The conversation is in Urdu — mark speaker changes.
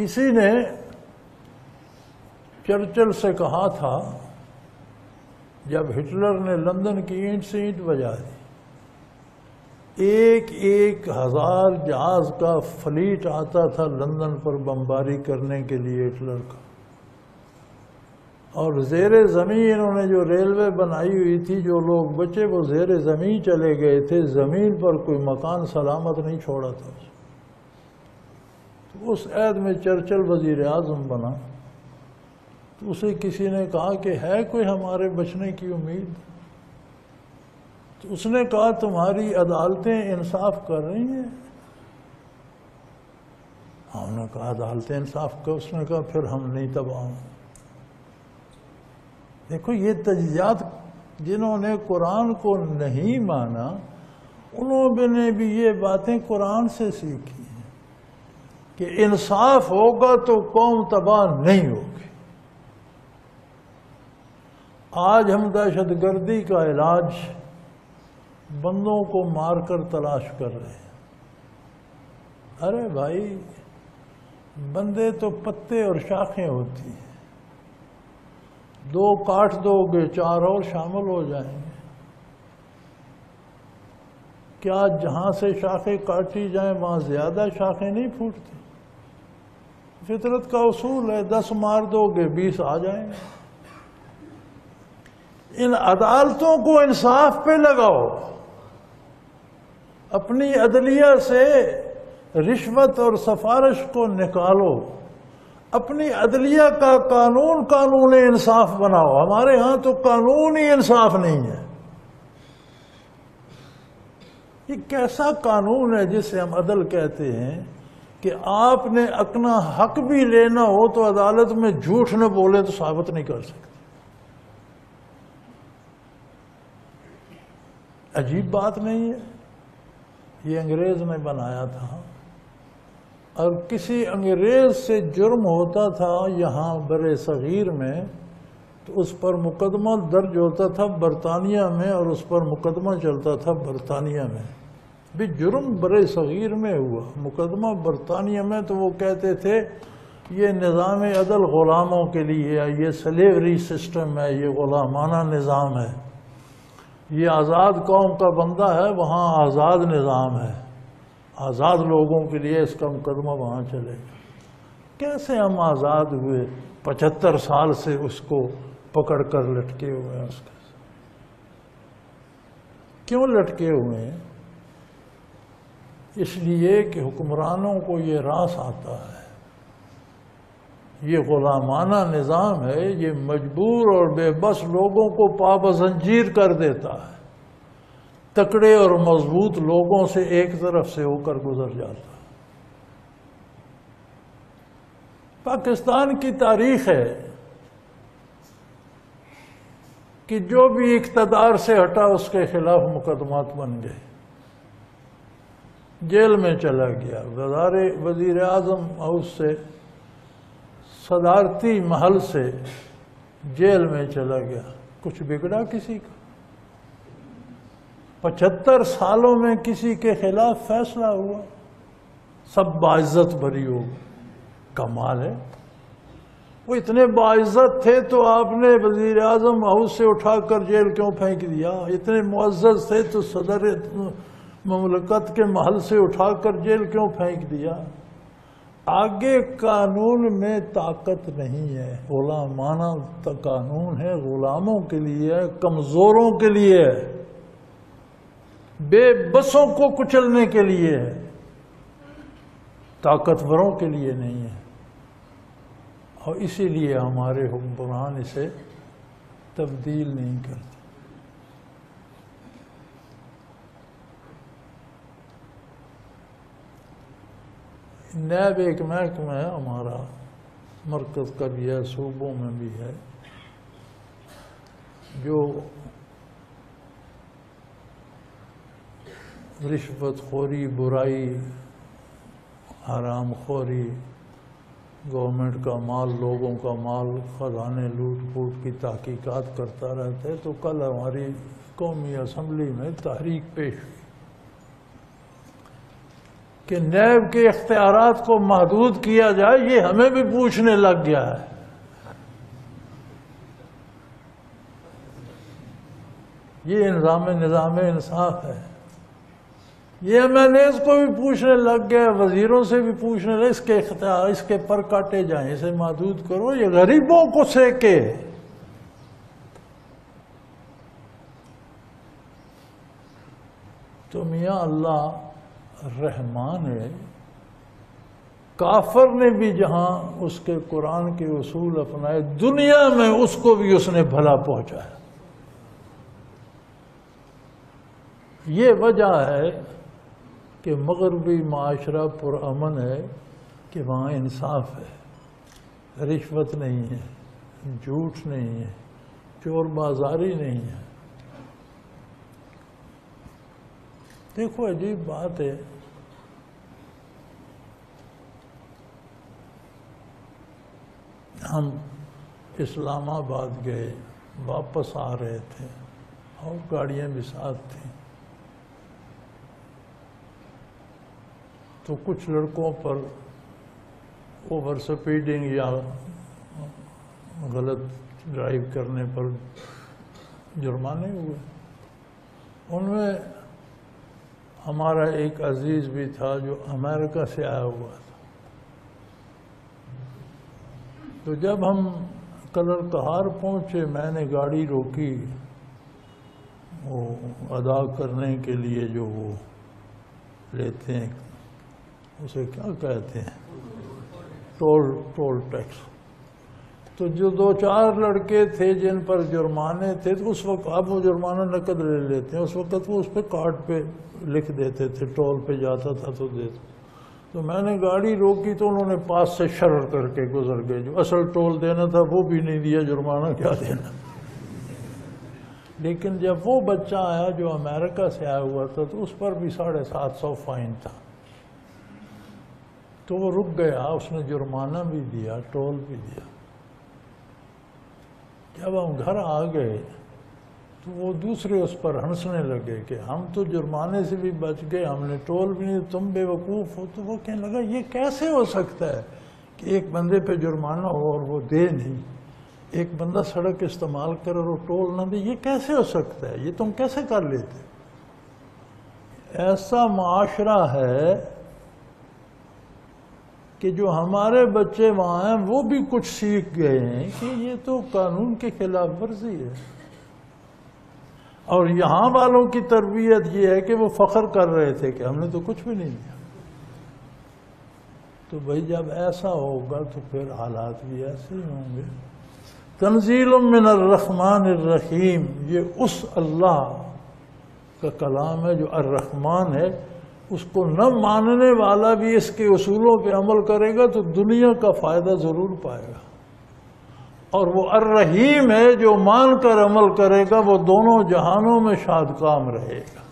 Speaker 1: کسی نے چرچل سے کہا تھا جب ہٹلر نے لندن کی اینٹ سے اینٹ بجا دی، 1,000 جہاز کا فلیٹ آتا تھا لندن پر بمباری کرنے کے لیے ہٹلر کا، اور زیر زمین انہوں نے جو ریلوے بنائی ہوئی تھی، جو لوگ بچے وہ زیر زمین چلے گئے تھے، زمین پر کوئی مکان سلامت نہیں چھوڑا تھا۔ تو اس عہد میں چرچل وزیر اعظم بنا، تو اسے کسی نے کہا کہ ہے کوئی ہمارے بچنے کی امید؟ تو اس نے کہا تمہاری عدالتیں انصاف کر رہی ہیں؟ ہم نے کہا عدالتیں انصاف کر، اس نے کہا پھر ہم نہیں تباہ ہوں۔ دیکھو یہ تجزیات جنہوں نے قرآن کو نہیں مانا انہوں نے بھی یہ باتیں قرآن سے سیکھی ہیں کہ انصاف ہوگا تو قوم تباہ نہیں ہوگی۔ آج ہم دہشت گردی کا علاج بندوں کو مار کر تلاش کر رہے ہیں۔ ارے بھائی، بندے تو پتے اور شاخیں ہوتی ہیں، 2 کاٹ دو گے 4 اور شامل ہو جائیں گے۔ کیا جہاں سے شاخیں کاٹی جائیں وہاں زیادہ شاخیں نہیں پھوٹتی؟ فطرت کا اصول ہے، 10 مار دو گے 20 آ جائیں گے۔ ان عدالتوں کو انصاف پہ لگاؤ، اپنی عدلیہ سے رشوت اور سفارش کو نکالو، اپنی عدلیہ کا قانون انصاف بناؤ۔ ہمارے ہاں تو قانون ہی انصاف نہیں ہے۔ یہ کیسا قانون ہے جسے ہم عدل کہتے ہیں کہ آپ نے اپنا حق بھی لینا ہو تو عدالت میں جھوٹ نہ بولے تو ثابت نہیں کر سکتے؟ عجیب بات نہیں ہے؟ یہ انگریز نے بنایا تھا، اور کسی انگریز سے جرم ہوتا تھا یہاں بر صغیر میں تو اس پر مقدمہ درج ہوتا تھا برطانیہ میں، اور اس پر مقدمہ چلتا تھا برطانیہ میں۔ بھی جرم بر صغیر میں ہوا، مقدمہ برطانیہ میں، تو وہ کہتے تھے یہ نظام عدل غلاموں کے لیے ہے، یہ سلیوری سسٹم ہے، یہ غلامانہ نظام ہے، یہ آزاد قوم کا بندہ ہے، وہاں آزاد نظام ہے، آزاد لوگوں کے لیے اس کا مقدمہ وہاں چلے گا۔ کیسے ہم آزاد ہوئے؟ 75 سال سے اس کو پکڑ کر لٹکے ہوئے ہیں۔ اس کا کیوں لٹکے ہوئے ہیں؟ اس لیے کہ حکمرانوں کو یہ راس آتا ہے، یہ غلامانہ نظام ہے، یہ مجبور اور بے بس لوگوں کو پا زنجیر کر دیتا ہے، تکڑے اور مضبوط لوگوں سے ایک طرف سے ہو کر گزر جاتا ہے۔ پاکستان کی تاریخ ہے کہ جو بھی اقتدار سے ہٹا اس کے خلاف مقدمات بن گئے، جیل میں چلا گیا، وزیر اعظم ہاؤس سے صدارتی محل سے جیل میں چلا گیا، کچھ بگڑا کسی کا؟ 75 سالوں میں کسی کے خلاف فیصلہ ہوا، سب باعزت بری ہو گئے۔ کمال ہے، وہ اتنے باعزت تھے تو آپ نے وزیر اعظم ہاؤس سے اٹھا کر جیل کیوں پھینک دیا؟ اتنے معزز تھے تو صدر مملکت کے محل سے اٹھا کر جیل کیوں پھینک دیا؟ آگے قانون میں طاقت نہیں ہے، غلامانہ قانون ہے، غلاموں کے لیے ہے، کمزوروں کے لیے ہے، بے بسوں کو کچلنے کے لیے ہے، طاقتوروں کے لیے نہیں ہے۔ اور اسی لیے ہمارے حکمران اسے تبدیل نہیں کرتے۔ نیب ایک محکمہ ہے ہمارا، مرکز کا بھی ہے، صوبوں میں بھی ہے، جو رشوت خوری، برائی، حرام خوری، گورنمنٹ کا مال، لوگوں کا مال، خزانے لوٹ پوٹ کی تحقیقات کرتا رہتا ہے۔ تو کل ہماری قومی اسمبلی میں تحریک پیش ہوئی کہ نیب کے اختیارات کو محدود کیا جائے، یہ ہمیں بھی پوچھنے لگ گیا ہے۔ یہ نظام انصاف ہے۔ یہ ایم ایل ایز کو بھی پوچھنے لگ گیا، وزیروں سے بھی پوچھنے لگے، اس کے اختیار، اس کے پر کاٹے جائیں، اسے محدود کرو، یہ غریبوں کو سیکے۔ تو میاں اللہ رحمان ہے، کافر نے بھی جہاں اس کے قرآن کے اصول اپنائے، دنیا میں اس کو بھی اس نے بھلا پہنچایا۔ یہ وجہ ہے کہ مغربی معاشرہ پرامن ہے کہ وہاں انصاف ہے، رشوت نہیں ہے، جھوٹ نہیں ہے، چور بازاری نہیں ہے۔ دیکھو عجیب بات ہے، ہم اسلام آباد گئے، واپس آ رہے تھے اور گاڑیاں بھی ساتھ تھیں، تو کچھ لڑکوں پر اوور سپیڈنگ یا غلط ڈرائیو کرنے پر جرمانے ہوئے۔ ان میں ہمارا ایک عزیز بھی تھا جو امریکہ سے آیا ہوا تھا۔ تو جب ہم کلر کہار پہنچے، میں نے گاڑی روکی، وہ ادا کرنے کے لیے جو وہ لیتے ہیں، اسے کیا کہتے ہیں، ٹول ٹیکس۔ تو جو دو چار لڑکے تھے جن پر جرمانے تھے، تو اس وقت اب وہ جرمانہ نقد لے لیتے ہیں، اس وقت وہ اس پہ کارڈ پہ لکھ دیتے تھے، ٹول پہ جاتا تھا تو دیتے۔ تو میں نے گاڑی روکی تو انہوں نے پاس سے شرر کر کے گزر گئے، جو اصل ٹول دینا تھا وہ بھی نہیں دیا، جرمانہ کیا دینا۔ لیکن جب وہ بچہ آیا جو امریکہ سے آیا ہوا تھا، تو اس پر بھی 750 فائن تھا، تو وہ رک گیا، اس نے جرمانہ بھی دیا، ٹول بھی دیا۔ جب ہم گھر آ گئے تو وہ دوسرے اس پر ہنسنے لگے کہ ہم تو جرمانے سے بھی بچ گئے، ہم نے ٹول بھی نہیں، تم بے وقوف ہو۔ تو وہ کہنے لگا یہ کیسے ہو سکتا ہے کہ ایک بندے پہ جرمانہ ہو اور وہ دے نہیں، ایک بندہ سڑک استعمال کرے اور وہ ٹول نہ دے، یہ کیسے ہو سکتا ہے، یہ تم کیسے کر لیتے؟ ایسا معاشرہ ہے کہ جو ہمارے بچے وہاں ہیں وہ بھی کچھ سیکھ گئے ہیں کہ یہ تو قانون کے خلاف ورزی ہے۔ اور یہاں والوں کی تربیت یہ ہے کہ وہ فخر کر رہے تھے کہ ہم نے تو کچھ بھی نہیں دیا۔ تو بھائی جب ایسا ہوگا تو پھر حالات بھی ایسے ہی ہوں گے۔ تنزیل من الرحمن الرحیم، یہ اس اللہ کا کلام ہے جو الرحمن ہے، اس کو نہ ماننے والا بھی اس کے اصولوں پہ عمل کرے گا تو دنیا کا فائدہ ضرور پائے گا، اور وہ الرحیم ہے جو مان کر عمل کرے گا وہ دونوں جہانوں میں شاد کام رہے گا۔